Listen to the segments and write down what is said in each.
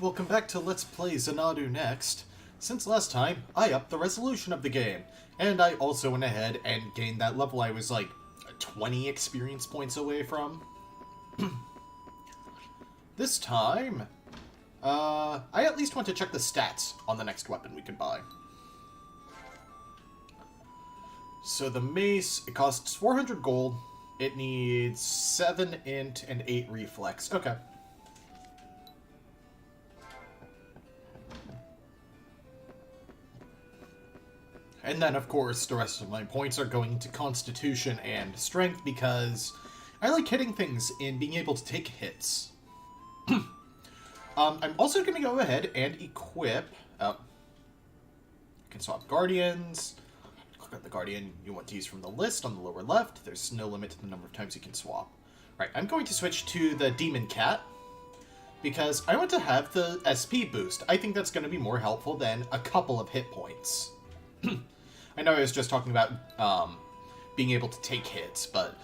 welcome back to Let's Play Xanadu next. Since last time, I upped the resolution of the game, and I also went ahead and gained that level I was like 20 experience points away from. This time, I at least want to check the stats on the next weapon we could buy. So the mace, it costs 400 gold, it needs 7 int and 8 reflex. Okay. And then, of course, the rest of my points are going to Constitution and Strength because I like hitting things and being able to take hits. I'm also going to go ahead and equip... you can swap Guardians. Click on the Guardian you want to use from the list on the lower left. There's no limit to the number of times you can swap. Right, I'm going to switch to the Demon Cat because I want to have the SP boost. I think that's going to be more helpful than a couple of hit points. I know I was just talking about being able to take hits, but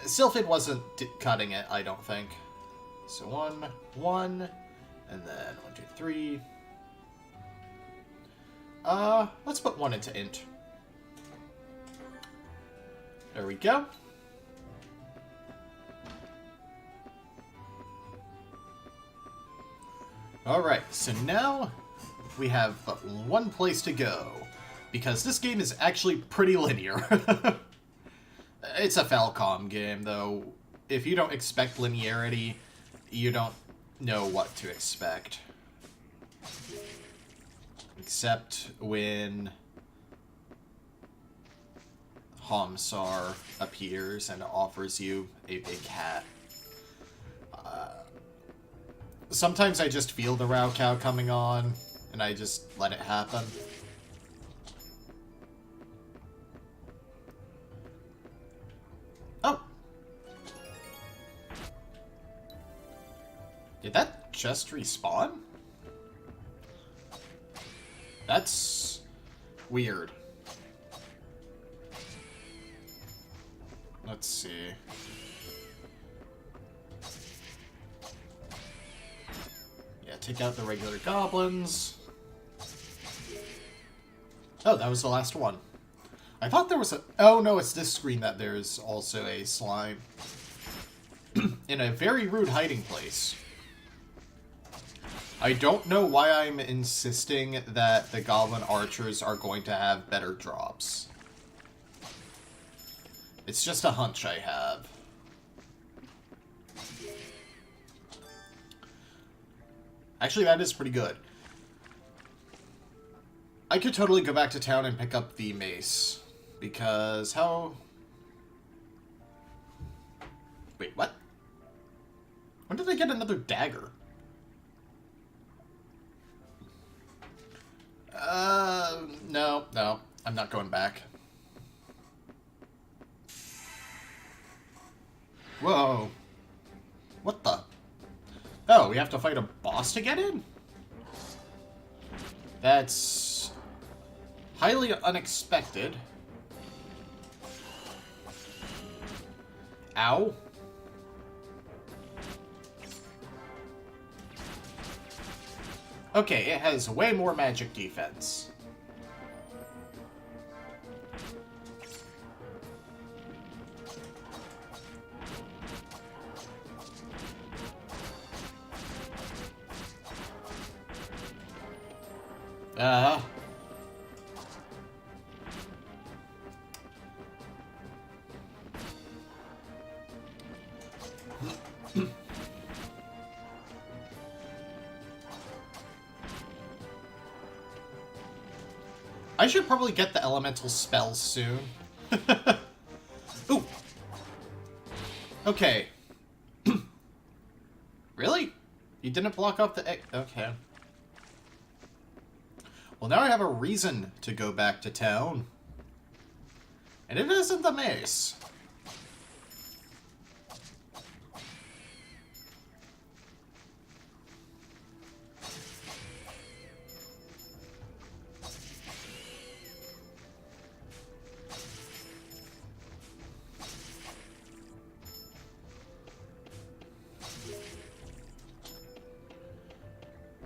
Sylphid wasn't cutting it, I don't think. So 1, 1, and then 1, 2, 3. Let's put 1 into int. There we go. Alright, so now we have but one place to go, because this game is actually pretty linear. It's a Falcom game, though. If you don't expect linearity, you don't know what to expect. Except when Homsar appears and offers you a big hat. Sometimes I just feel the Rao Cow coming on, and I just let it happen. Oh! Did that just respawn? That's weird. Let's see. Yeah, take out the regular goblins. Oh, that was the last one. I thought there was a... Oh, no, it's this screen that there's also a slime. In a very rude hiding place. I don't know why I'm insisting that the goblin archers are going to have better drops. It's just a hunch I have. Actually, that is pretty good. I could totally go back to town and pick up the mace. Because how... Wait, what? When did I get another dagger? No. I'm not going back. Whoa. What the? Oh, we have to fight a boss to get in? That's highly unexpected. Ow. Okay, it has way more magic defense. I should probably get the elemental spells soon. Ooh. Okay. Really? You didn't block off the egg? Okay. Well, now I have a reason to go back to town. And it isn't the mace.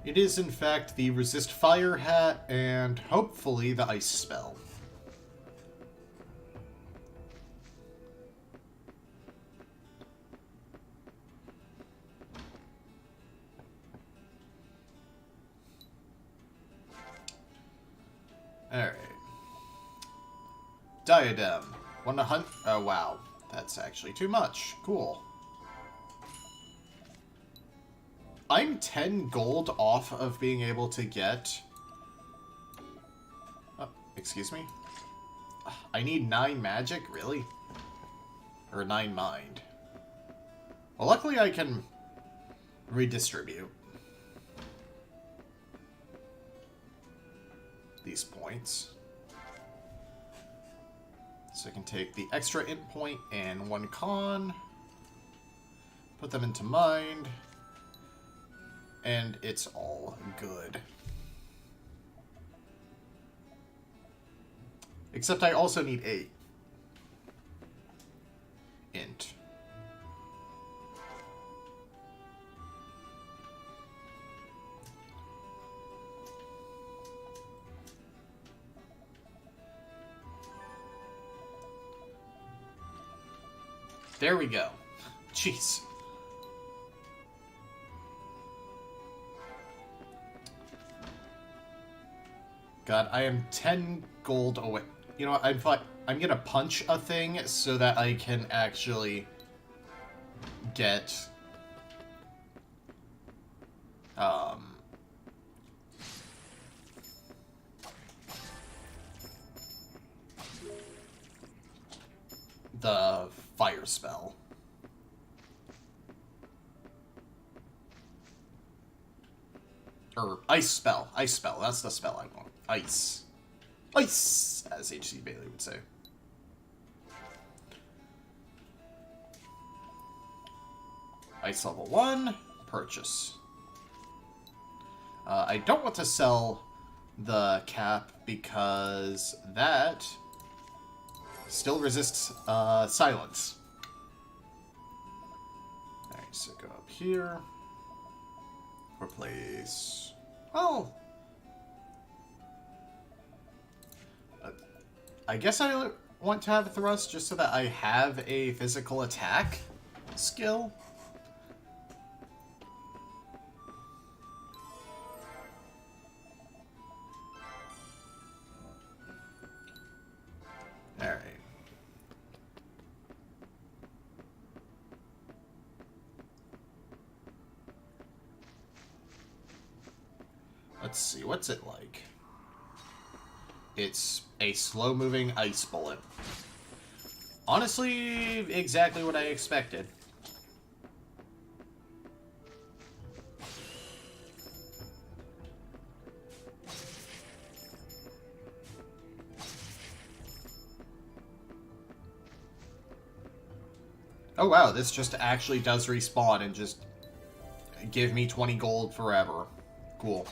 It is, in fact, the Resist Fire hat and hopefully the Ice spell. Alright. Diadem. Want to hunt? Oh, wow. That's actually too much. Cool. I'm 10 gold off of being able to get... Oh, excuse me? I need 9 magic? Really? Or 9 mind. Well, luckily I can redistribute these points. So I can take the extra int point and 1 con, put them into mind, and it's all good. Except I also need 8 int. There we go. Jeez. God, I am 10 gold away. You know what? I'm gonna punch a thing so that I can actually get the fire spell. Or ice spell. Ice spell. That's the spell I want. Ice. Ice, as H.C. Bailey would say. Ice level 1. Purchase. I don't want to sell the cap because that still resists silence. Alright, so go up here. Replace... Oh! I guess I want to have thrust just so that I have a physical attack skill. Alright. Let's see, what's it like? It's a slow-moving ice bullet. Honestly, exactly what I expected. Oh wow, this just actually does respawn and just give me 20 gold forever. Cool.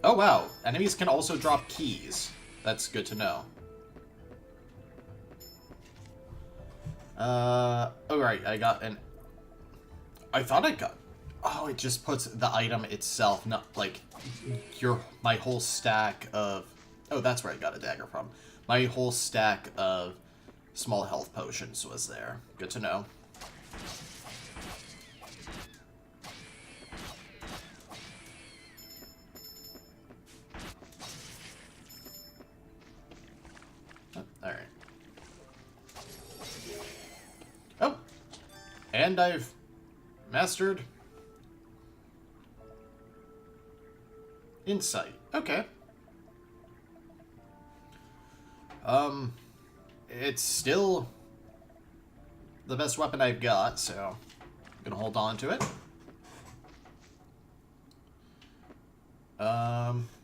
Oh wow, enemies can also drop keys. That's good to know. Oh right, I got an... I thought I got... Oh, it just puts the item itself, not like my whole stack of... Oh, that's where I got a dagger from. My whole stack of small health potions was there. Good to know. Alright. Oh! And I've mastered insight. Okay. It's still the best weapon I've got, so I'm gonna hold on to it.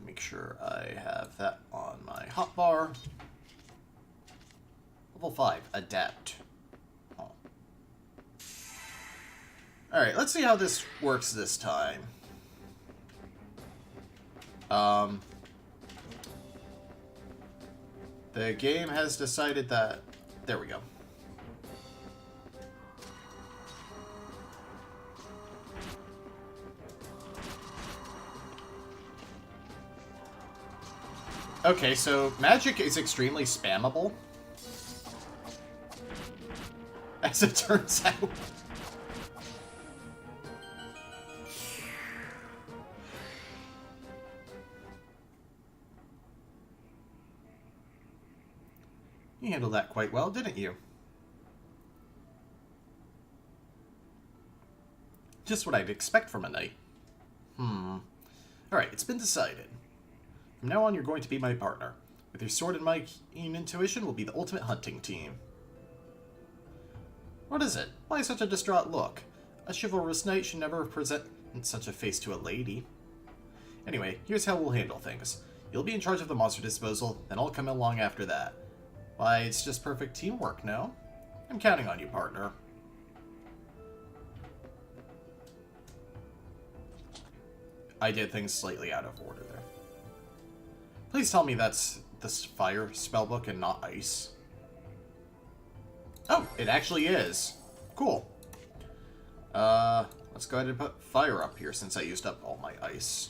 Make sure I have that on my hotbar. Level 5, Adapt. Oh. Alright, let's see how this works this time. The game has decided that... There we go. Okay, so magic is extremely spammable. As it turns out. You handled that quite well, didn't you? Just what I'd expect from a knight. Alright, it's been decided. From now on, you're going to be my partner. With your sword and my keen intuition, we'll be the ultimate hunting team. What is it? Why such a distraught look? A chivalrous knight should never present such a face to a lady. Anyway, here's how we'll handle things. You'll be in charge of the monster disposal, then I'll come along after that. Why, it's just perfect teamwork, no? I'm counting on you, partner. I did things slightly out of order there. Please tell me that's the fire spellbook and not ice. Oh, it actually is. Cool. Let's go ahead and put fire up here since I used up all my ice.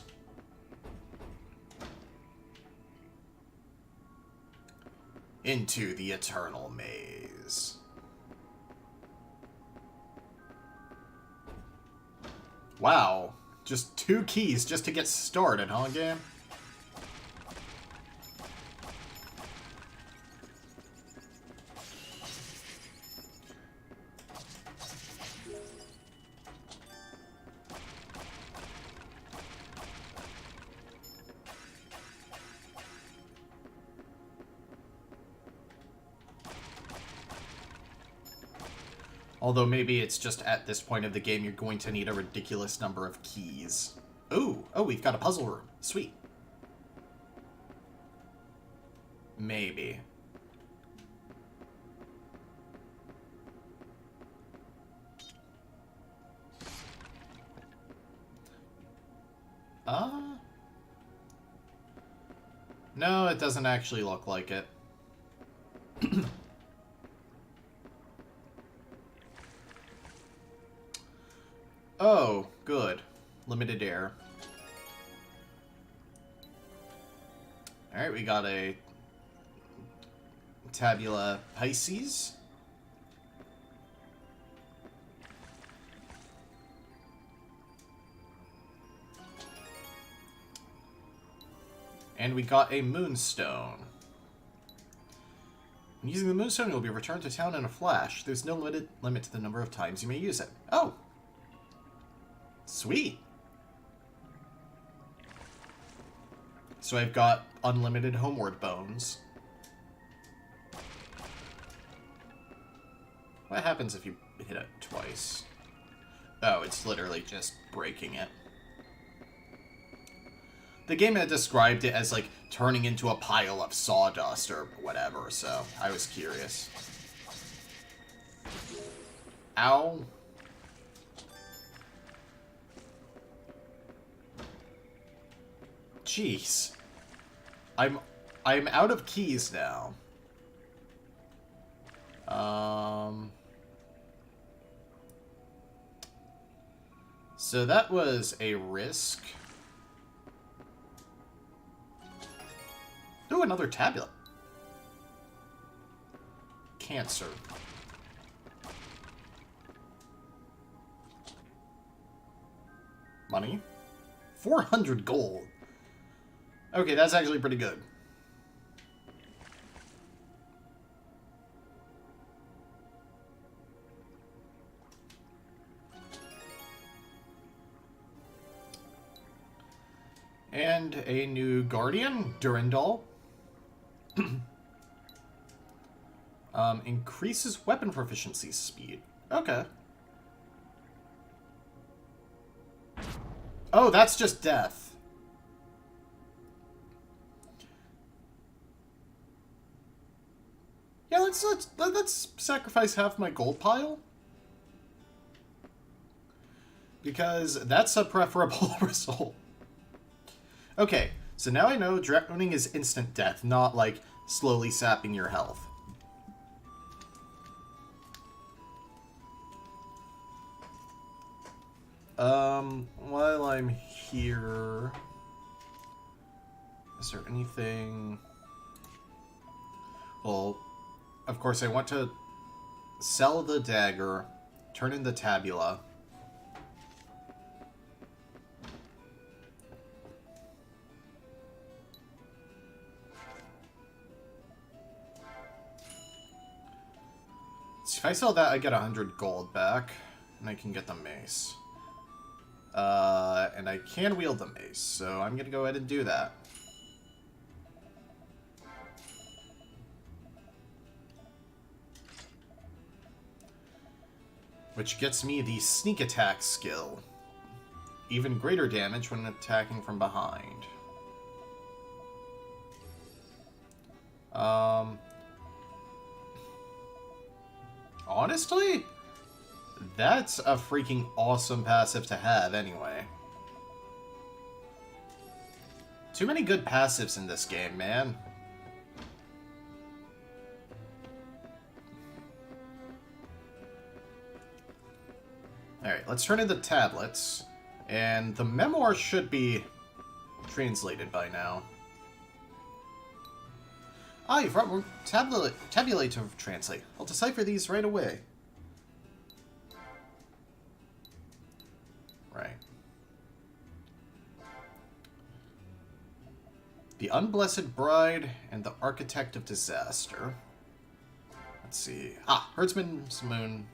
Into the eternal maze. Wow. Just 2 keys just to get started, huh, game? Although maybe it's just at this point of the game you're going to need a ridiculous number of keys. Ooh, oh, we've got a puzzle room. Sweet. Maybe. No, it doesn't actually look like it. Oh, good. Limited air. Alright, we got a Tabula Pisces. And we got a Moonstone. When using the Moonstone, you'll be returned to town in a flash. There's no limit to the number of times you may use it. Oh! Sweet! So I've got unlimited homeward bones. What happens if you hit it twice? Oh, it's literally just breaking it. The game had described it as, like, turning into a pile of sawdust or whatever, so I was curious. Ow. Jeez. I'm out of keys now. So that was a risk. Ooh, another tablet. Cancer. Money. 400 gold. Okay, that's actually pretty good. And a new Guardian, Durandal. Increases weapon proficiency speed. Okay. Oh, that's just death. Yeah, let's sacrifice half my gold pile. Because that's a preferable result. Okay, so now I know drowning is instant death, not like slowly sapping your health. While I'm here, is there anything? Well, of course, I want to sell the dagger, turn in the tabula. So if I sell that, I get 100 gold back, and I can get the mace. And I can wield the mace, so I'm gonna go ahead and do that. Which gets me the sneak attack skill. Even greater damage when attacking from behind. Honestly, that's a freaking awesome passive to have anyway. Too many good passives in this game, man. Alright, let's turn in the tablets. And the memoir should be translated by now. Ah, you've brought more tabulate to translate. I'll decipher these right away. Right. The Unblessed Bride and the Architect of Disaster. Let's see. Ah, Herdsman's Moon.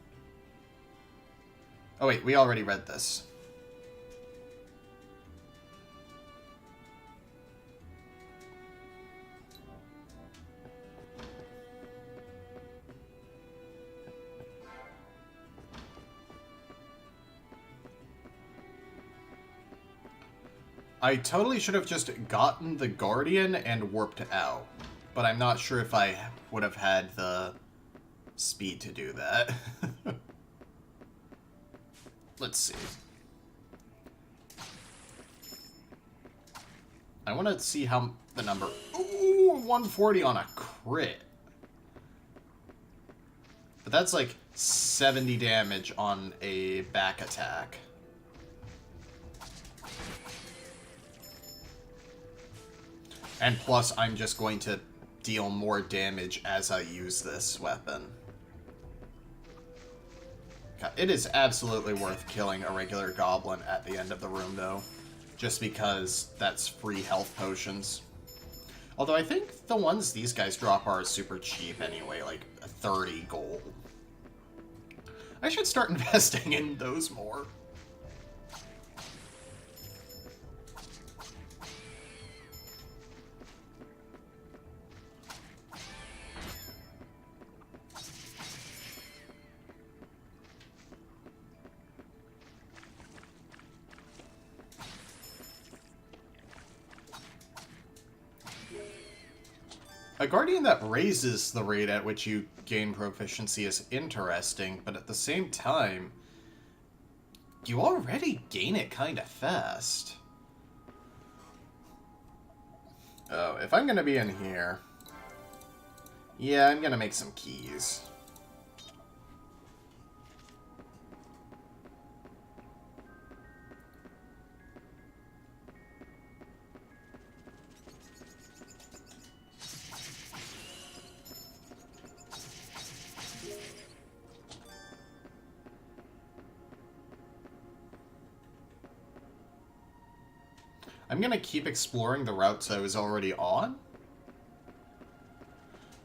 Oh wait, we already read this. I totally should have just gotten the Guardian and warped out. But I'm not sure if I would have had the speed to do that. Let's see. I want to see how the number... Ooh, 140 on a crit. But that's like 70 damage on a back attack. And plus, I'm just going to deal more damage as I use this weapon. It is absolutely worth killing a regular goblin at the end of the room, though. Just because that's free health potions. Although I think the ones these guys drop are super cheap anyway, like 30 gold. I should start investing in those more. A Guardian that raises the rate at which you gain proficiency is interesting, but at the same time, you already gain it kind of fast. Oh, if I'm going to be in here... Yeah, I'm going to make some keys. I'm gonna keep exploring the routes I was already on.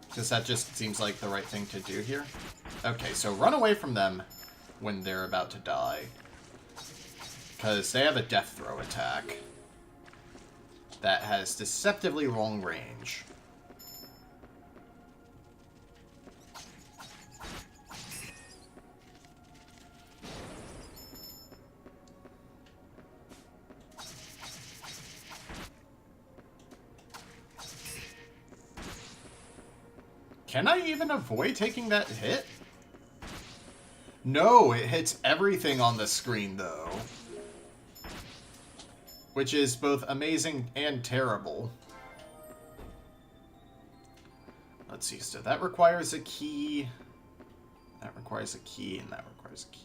Because that just seems like the right thing to do here. Okay, so run away from them when they're about to die. Because they have a death throw attack that has deceptively long range. Can I even avoid taking that hit? No, it hits everything on the screen, though. Which is both amazing and terrible. Let's see, so that requires a key. That requires a key, and that requires a key.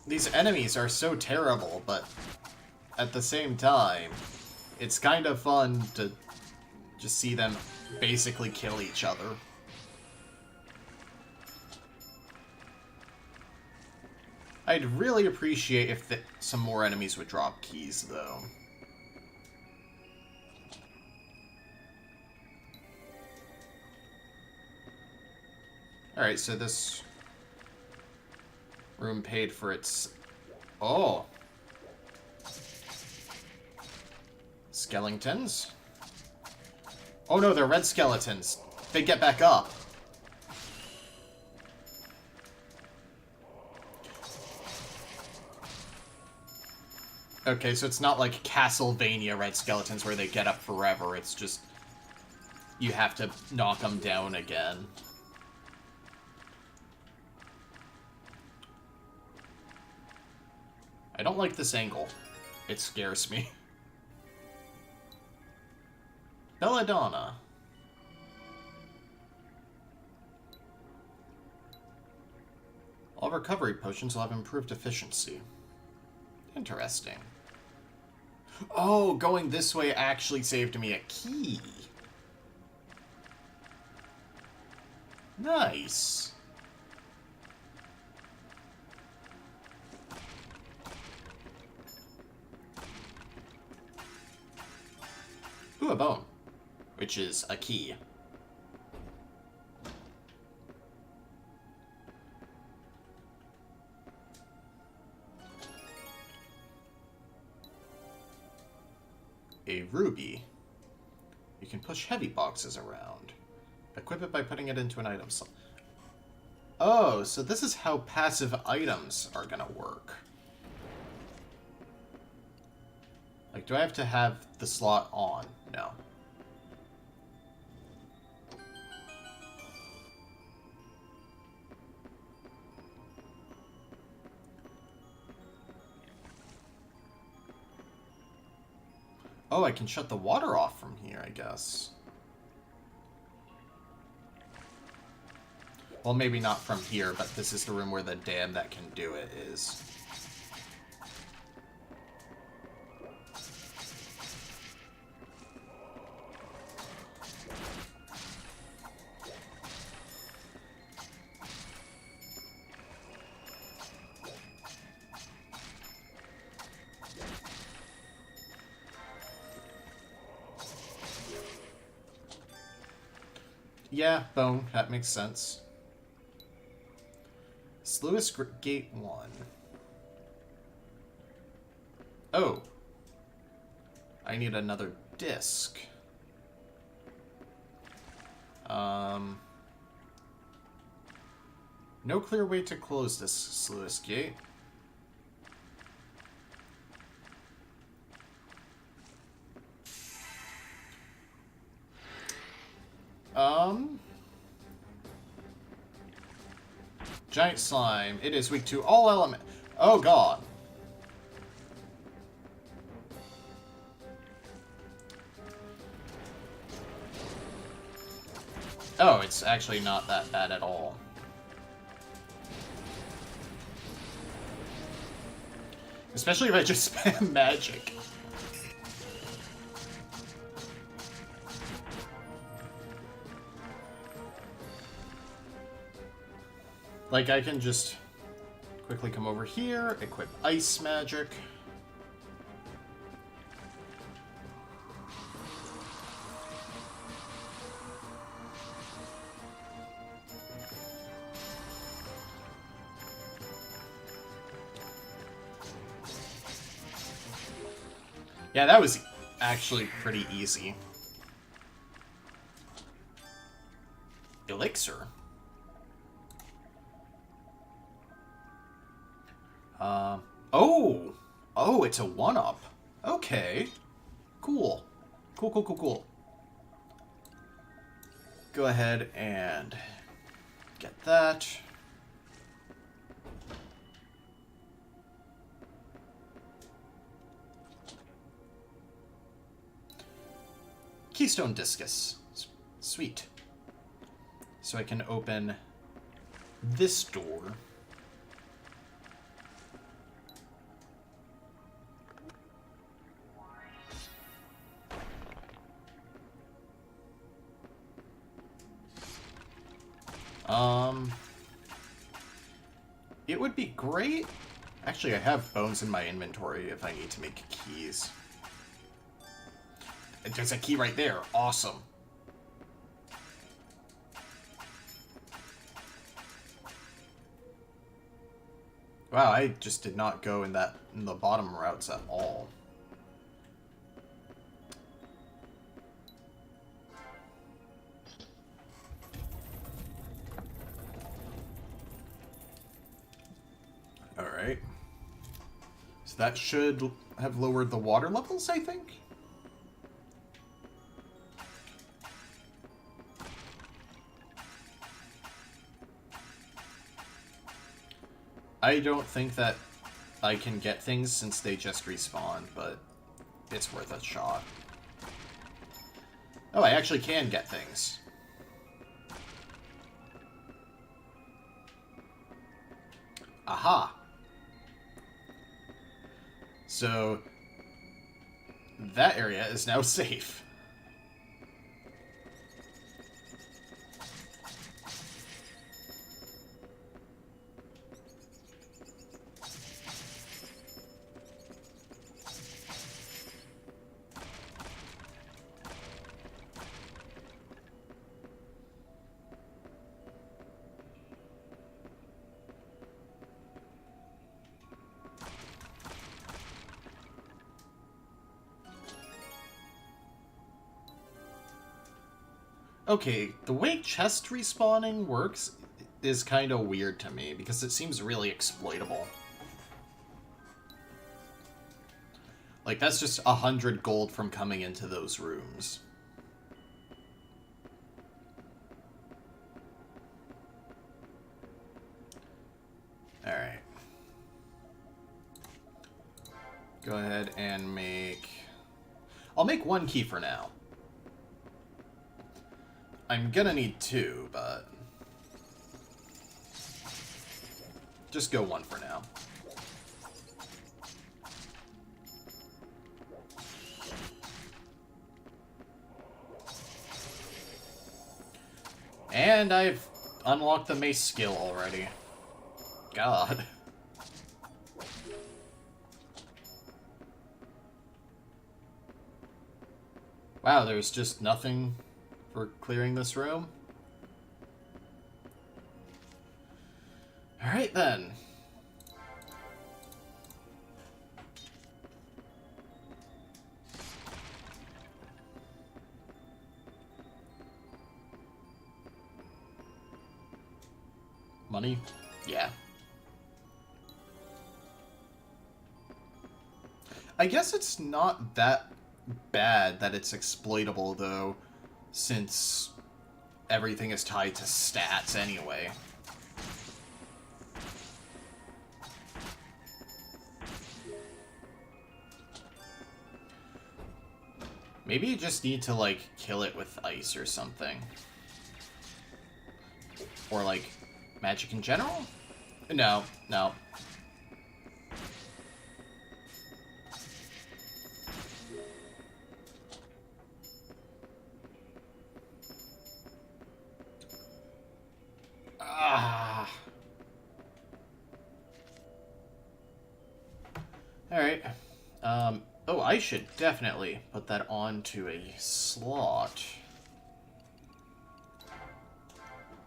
These enemies are so terrible, but at the same time, it's kind of fun to just see them basically kill each other. I'd really appreciate if some more enemies would drop keys, though. Alright, so this room paid for its... Oh! Skeletons? Oh no, they're red skeletons. They get back up. Okay, so it's not like Castlevania red skeletons where they get up forever. It's just... you have to knock them down again. I don't like this angle. It scares me. Belladonna. All recovery potions will have improved efficiency. Interesting. Oh, going this way actually saved me a key. Nice. Ooh, a bone. Which is a key. A ruby. You can push heavy boxes around. Equip it by putting it into an item slot. Oh, so this is how passive items are gonna work. Like, do I have to have the slot on? No. Oh, I can shut the water off from here, I guess. Well, maybe not from here, but this is the room where the dam that can do it is. Yeah, bone. That makes sense. Sluice Gate 1. Oh. I need another disc. No clear way to close this sluice gate. Giant slime. It is weak to all element. Oh god. Oh, it's actually not that bad at all. Especially if I just spam magic. Like, I can just quickly come over here, equip ice magic. Yeah, that was actually pretty easy. Elixir. Oh! Oh, it's a one-up. Okay. Cool. Cool, cool, cool, cool. Go ahead and get that. Keystone Discus. Sweet. So I can open this door. Um, it would be great. Actually, I have bones in my inventory if I need to make keys. There's a key right there. Awesome. Wow, I just did not go in the bottom routes at all. Alright. So that should have lowered the water levels, I think? I don't think that I can get things since they just respawned, but it's worth a shot. Oh, I actually can get things. Aha! So, that area is now safe. Okay, the way chest respawning works is kind of weird to me, because it seems really exploitable. Like, that's just 100 gold from coming into those rooms. Alright. Go ahead and make... I'll make one key for now. I'm gonna need two, but... just go one for now. And I've unlocked the mace skill already. God. Wow, there's just nothing for clearing this room? Alright then. Money? Yeah. I guess it's not that bad that it's exploitable, though, since everything is tied to stats anyway. Maybe you just need to, like, kill it with ice or something. Or, like, magic in general? No, no. Ah. Alright. Oh, I should definitely put that onto a slot.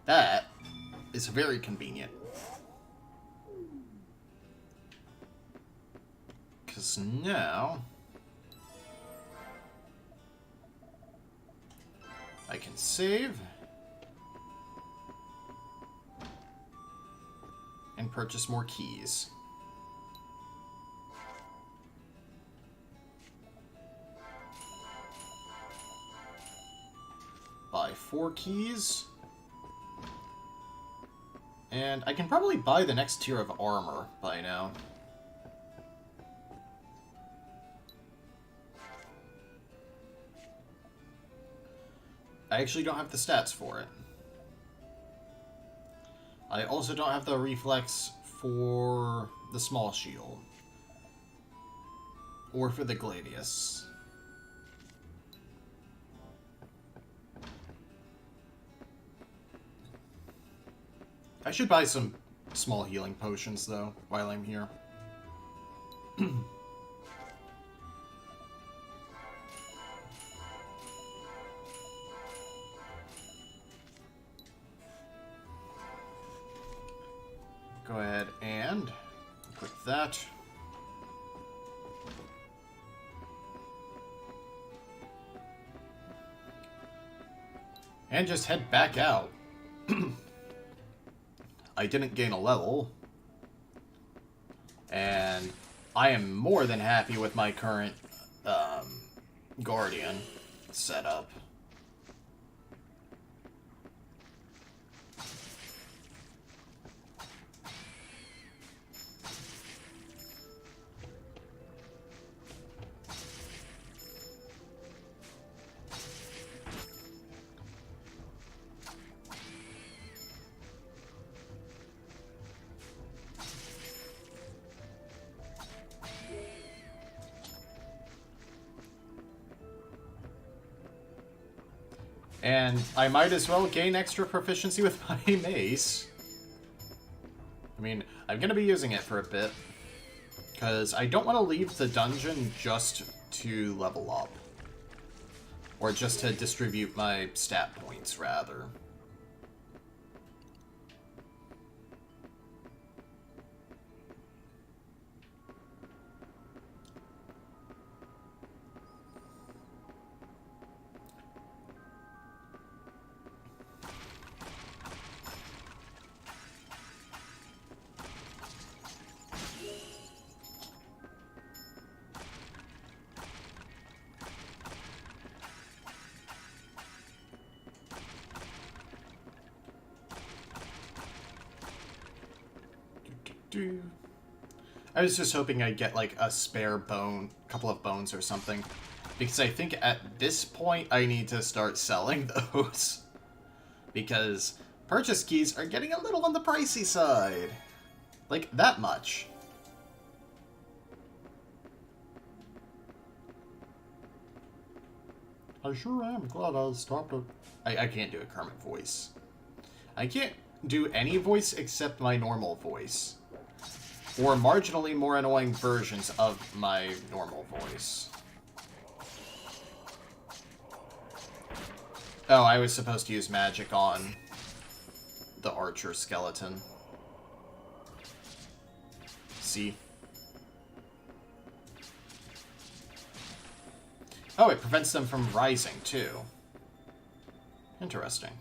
That is very convenient. Because now... I can save... and purchase more keys. Buy 4 keys. And I can probably buy the next tier of armor by now. I actually don't have the stats for it. I also don't have the reflex for the small shield. Or for the gladius. I should buy some small healing potions, though, while I'm here. Go ahead and equip that. And just head back out. I didn't gain a level. And I am more than happy with my current Guardian setup. And I might as well gain extra proficiency with my mace. I mean, I'm going to be using it for a bit. Because I don't want to leave the dungeon just to level up. Or just to distribute my stat points, rather. I was just hoping I'd get, like, a spare bone, couple of bones or something. Because I think at this point I need to start selling those. Because purchase keys are getting a little on the pricey side. Like, that much. I sure am glad I stopped it. I can't do a Kermit voice. I can't do any voice except my normal voice. Or marginally more annoying versions of my normal voice. Oh, I was supposed to use magic on the archer skeleton. See? Oh, it prevents them from rising, too. Interesting.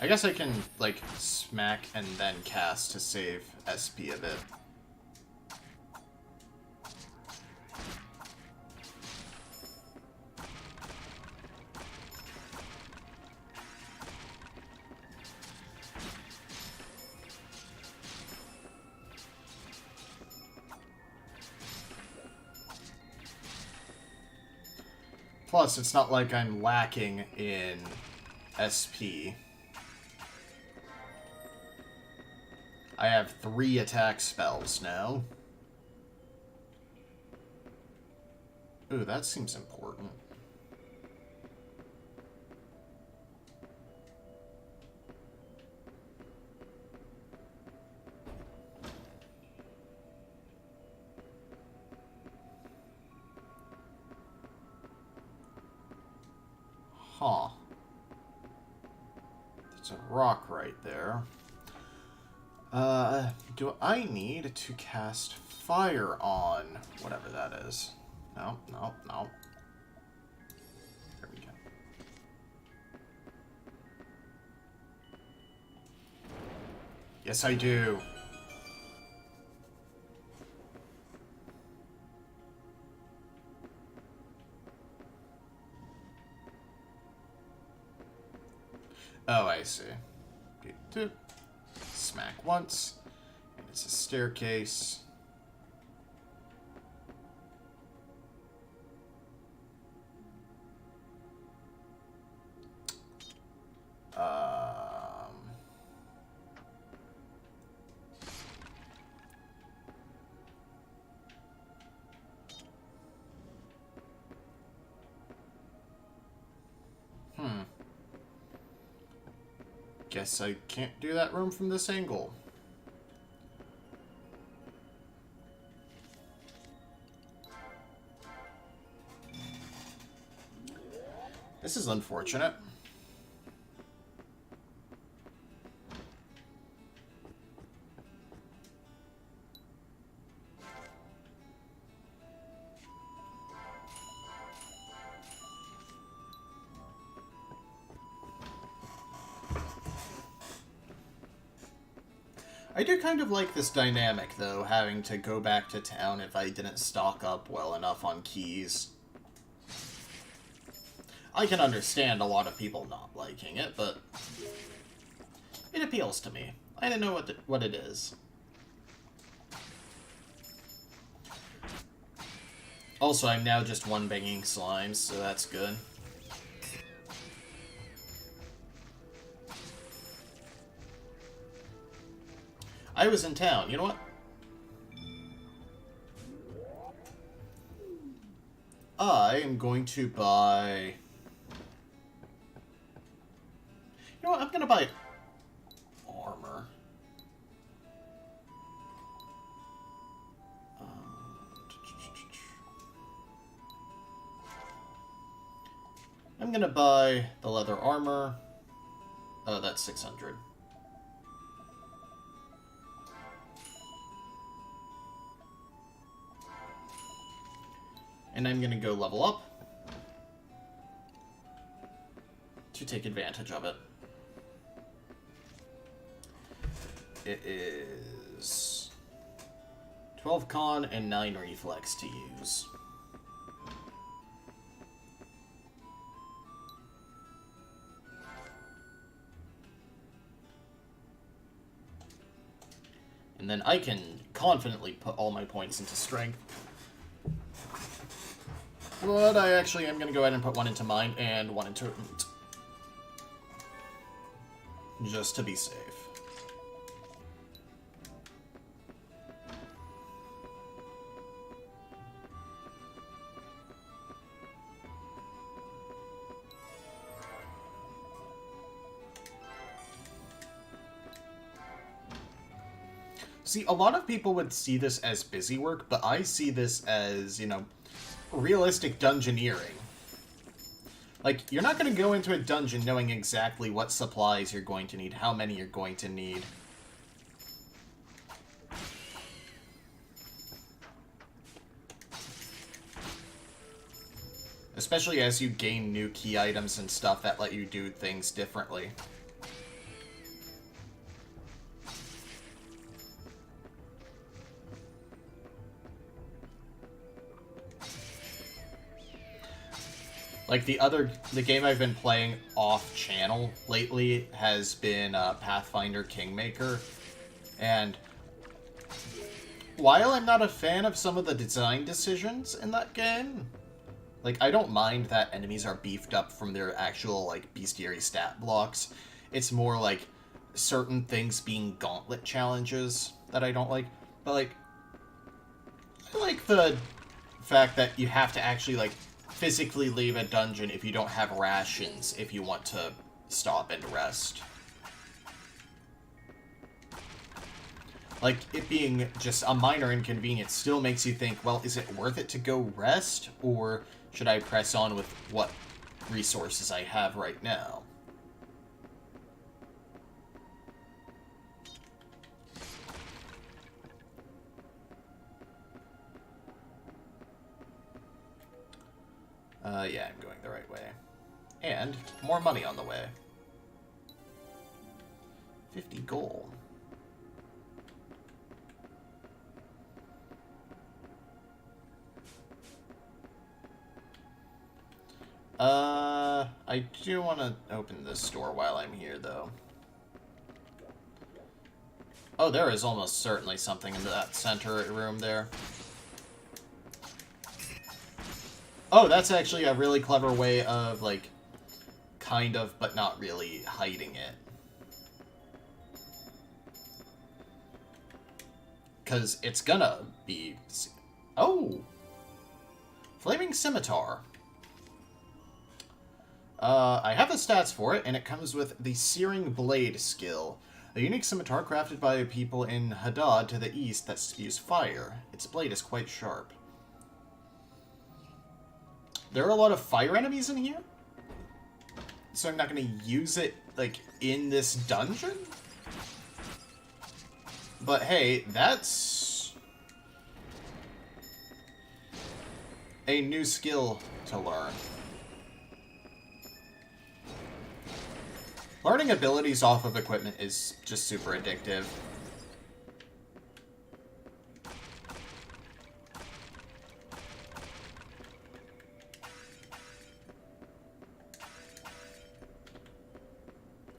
I guess I can, like, smack and then cast to save SP a bit. Plus, it's not like I'm lacking in SP. I have 3 attack spells now. Ooh, that seems important. Huh. There's a rock right there. Do I need to cast fire on whatever that is? No, no, no. There we go. Yes, I do. Oh, I see. Smack once, and it's a staircase. Guess I can't do that room from this angle. This is unfortunate. I do kind of like this dynamic, though, having to go back to town if I didn't stock up well enough on keys. I can understand a lot of people not liking it, but it appeals to me. I don't know what it is. Also, I'm now just one banging slimes, so that's good. I was in town. You know what? I am going to buy... You know what? I'm going to buy armor. I'm going to buy the leather armor. Oh, that's 600. And I'm going to go level up to take advantage of it. It is 12 con and 9 reflex to use. And then I can confidently put all my points into strength. But I actually am going to go ahead and put one into mine and one into root. Just to be safe. See, a lot of people would see this as busy work, but I see this as, you know, realistic dungeoneering. Like, you're not going to go into a dungeon knowing exactly what supplies you're going to need, how many you're going to need. Especially as you gain new key items and stuff that let you do things differently. Like, the game I've been playing off-channel lately has been Pathfinder Kingmaker, and while I'm not a fan of some of the design decisions in that game, like, I don't mind that enemies are beefed up from their actual, like, bestiary stat blocks. It's more, like, certain things being gauntlet challenges that I don't like. But, like, I like the fact that you have to actually, like, physically leave a dungeon if you don't have rations if you want to stop and rest. Like, it being just a minor inconvenience still makes you think, well, is it worth it to go rest, or should I press on with what resources I have right now? Yeah, I'm going the right way. And more money on the way. 50 gold. I do want to open this store while I'm here, though. Oh, there is almost certainly something in that center room there. Oh, that's actually a really clever way of, like, kind of, but not really, hiding it. Because it's gonna be... Oh! Flaming Scimitar. I have the stats for it, and it comes with the Searing Blade skill. A unique scimitar crafted by people in Hadad to the east that spews fire. Its blade is quite sharp. There are a lot of fire enemies in here, so I'm not going to use it, like, in this dungeon? But hey, that's a new skill to learn. Learning abilities off of equipment is just super addictive.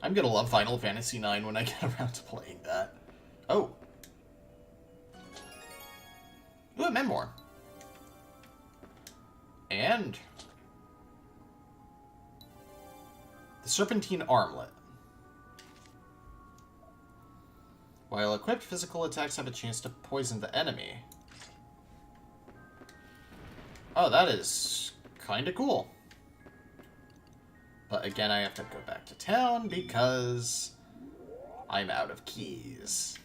I'm gonna love Final Fantasy IX when I get around to playing that. Oh. Ooh, a memoir. And the Serpentine Armlet. While equipped, physical attacks have a chance to poison the enemy. Oh, that is kind of cool. But again, I have to go back to town because I'm out of keys.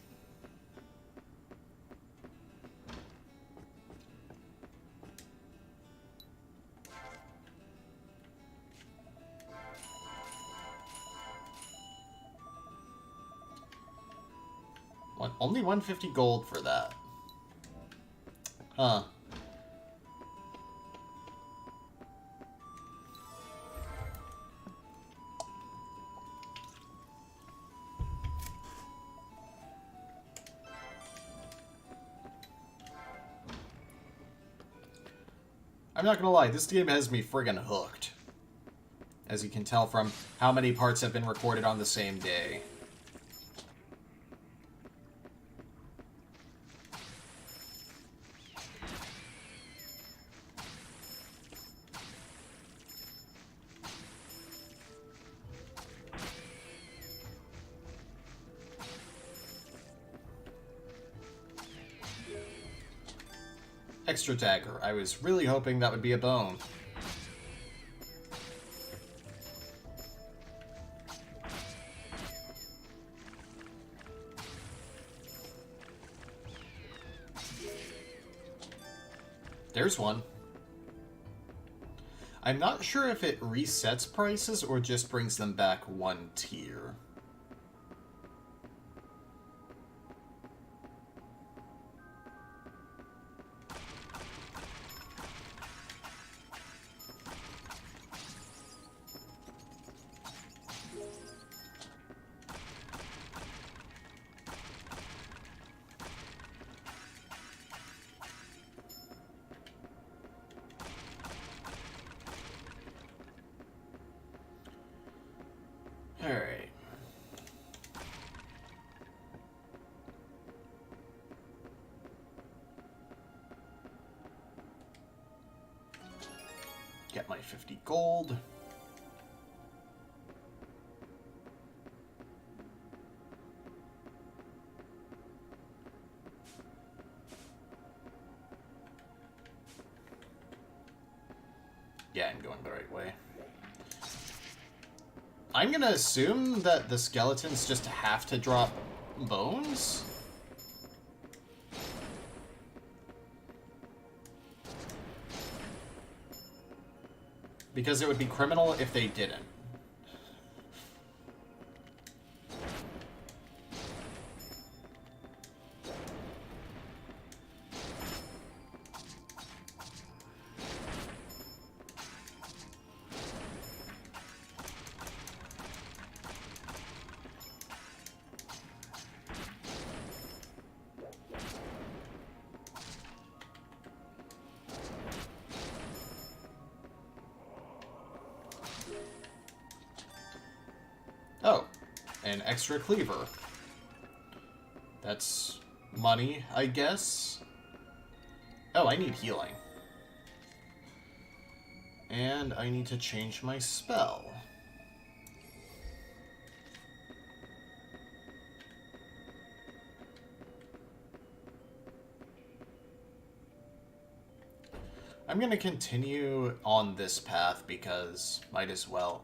Only 150 gold for that. Huh. I'm not gonna lie, this game has me friggin' hooked. As you can tell from how many parts have been recorded on the same day. Extra dagger. I was really hoping that would be a bone. There's one. I'm not sure if it resets prices or just brings them back one tier. Alright. Get my 50 gold. Yeah, I'm going the right way. I'm gonna assume that the skeletons just have to drop bones? Because it would be criminal if they didn't. Oh, an extra cleaver. That's money, I guess. Oh, I need healing. And I need to change my spell. I'm going to continue on this path because might as well.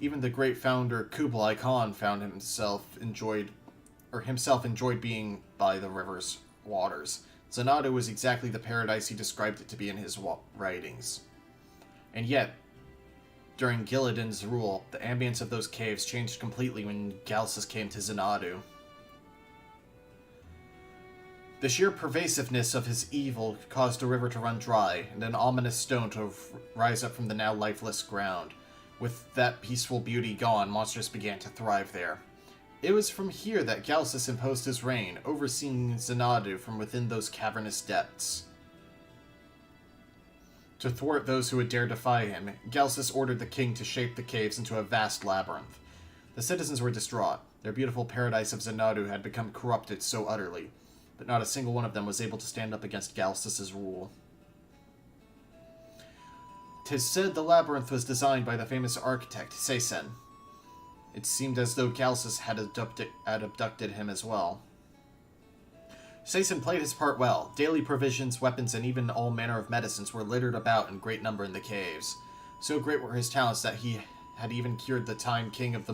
Even the great founder Kublai Khan found himself enjoyed being by the river's waters. Xanadu was exactly the paradise he described it to be in his writings. And yet, during Gillidan's rule, the ambience of those caves changed completely when Galsus came to Xanadu. The sheer pervasiveness of his evil caused the river to run dry, and an ominous stone to rise up from the now lifeless ground. With that peaceful beauty gone, monsters began to thrive there. It was from here that Galsus imposed his reign, overseeing Xanadu from within those cavernous depths. To thwart those who would dare defy him, Galsus ordered the king to shape the caves into a vast labyrinth. The citizens were distraught. Their beautiful paradise of Xanadu had become corrupted so utterly, but not a single one of them was able to stand up against Galsus's rule. 'Tis said the labyrinth was designed by the famous architect, Seisen. It seemed as though Galsus had abducted him as well. Seisen played his part well. Daily provisions, weapons, and even all manner of medicines were littered about in great number in the caves. So great were his talents that he had even cured the time king of the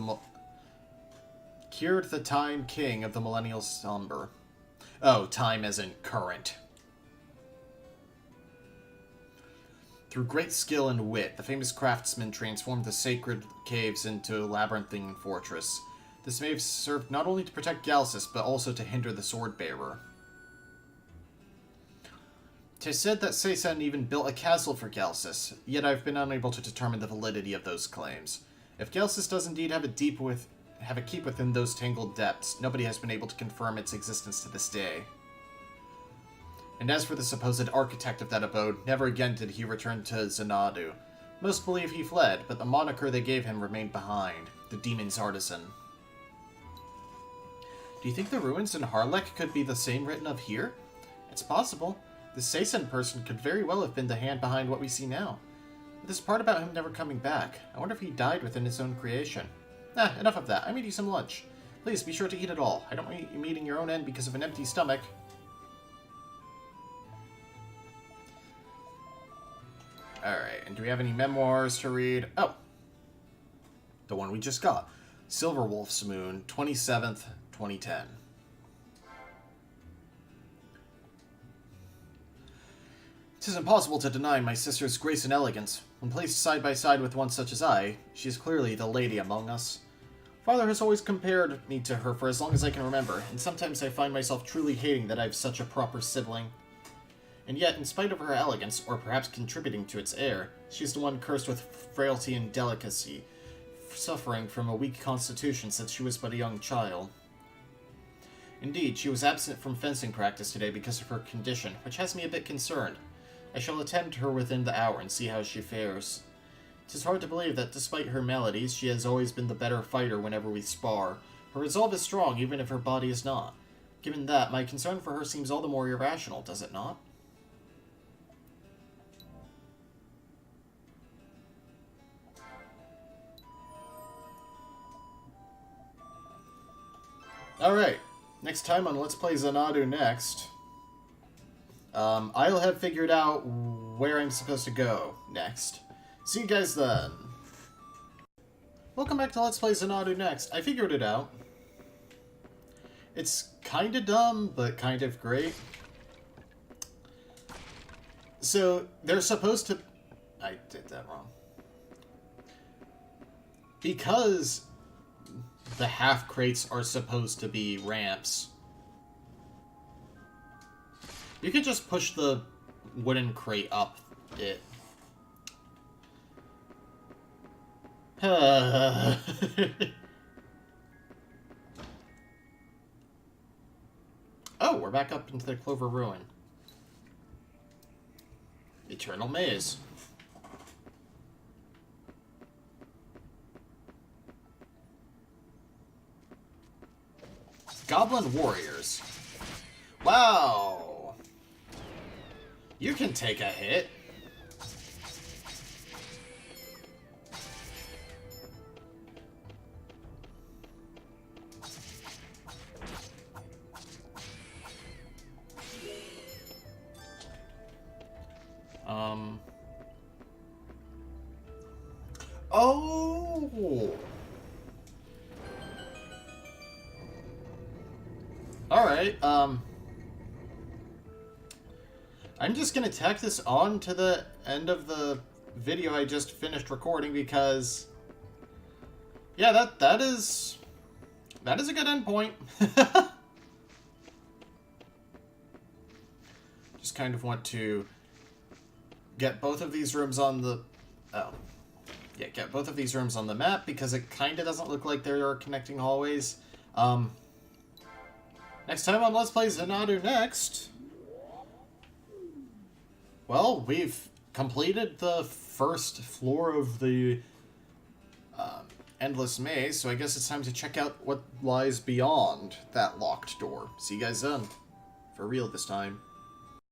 millennial slumber. Oh, time as in current. Through great skill and wit, the famous craftsman transformed the sacred caves into a labyrinthine fortress. This may have served not only to protect Galsus, but also to hinder the sword-bearer. 'Tis said that Seisen even built a castle for Galsus, yet I've been unable to determine the validity of those claims. If Galsus does indeed have a keep within those tangled depths, nobody has been able to confirm its existence to this day. And as for the supposed architect of that abode, never again did he return to Xanadu. Most believe he fled, but the moniker they gave him remained behind, the Demon's Artisan. Do you think the ruins in Harlech could be the same written of here? It's possible. The Seisen person could very well have been the hand behind what we see now. But this part about him never coming back, I wonder if he died within his own creation. Enough of that. I made you some lunch. Please be sure to eat it all. I don't want you meeting your own end because of an empty stomach. Alright, and do we have any memoirs to read? Oh! The one we just got. Silverwolf's Moon, 27th, 2010. "'Tis impossible to deny my sister's grace and elegance. When placed side by side with one such as I, she is clearly the lady among us. Father has always compared me to her for as long as I can remember, and sometimes I find myself truly hating that I've such a proper sibling. And yet, in spite of her elegance, or perhaps contributing to its air, she's the one cursed with frailty and delicacy, suffering from a weak constitution since she was but a young child. Indeed, she was absent from fencing practice today because of her condition, which has me a bit concerned. I shall attend her within the hour and see how she fares. 'Tis hard to believe that despite her maladies, she has always been the better fighter whenever we spar. Her resolve is strong, even if her body is not. Given that, my concern for her seems all the more irrational, does it not?" Alright, next time on Let's Play Xanadu Next, I'll have figured out where I'm supposed to go next. See you guys then. Welcome back to Let's Play Xanadu Next. I figured it out. It's kinda dumb, but kind of great. So, they're supposed to... I did that wrong. Because the half crates are supposed to be ramps, you can just push the wooden crate up it. Oh, we're back up into the Clover Ruin. Eternal Maze. Goblin Warriors. Wow! You can take a hit. Oh! Alright, I'm just gonna tack this on to the end of the video I just finished recording because... yeah, that is a good endpoint. Just kind of want to get both of these rooms on the... oh. Yeah, get both of these rooms on the map because it kind of doesn't look like there are connecting hallways. Next time on Let's Play Xanadu next... well, we've completed the first floor of the Endless Maze, so I guess it's time to check out what lies beyond that locked door. See you guys then. For real this time.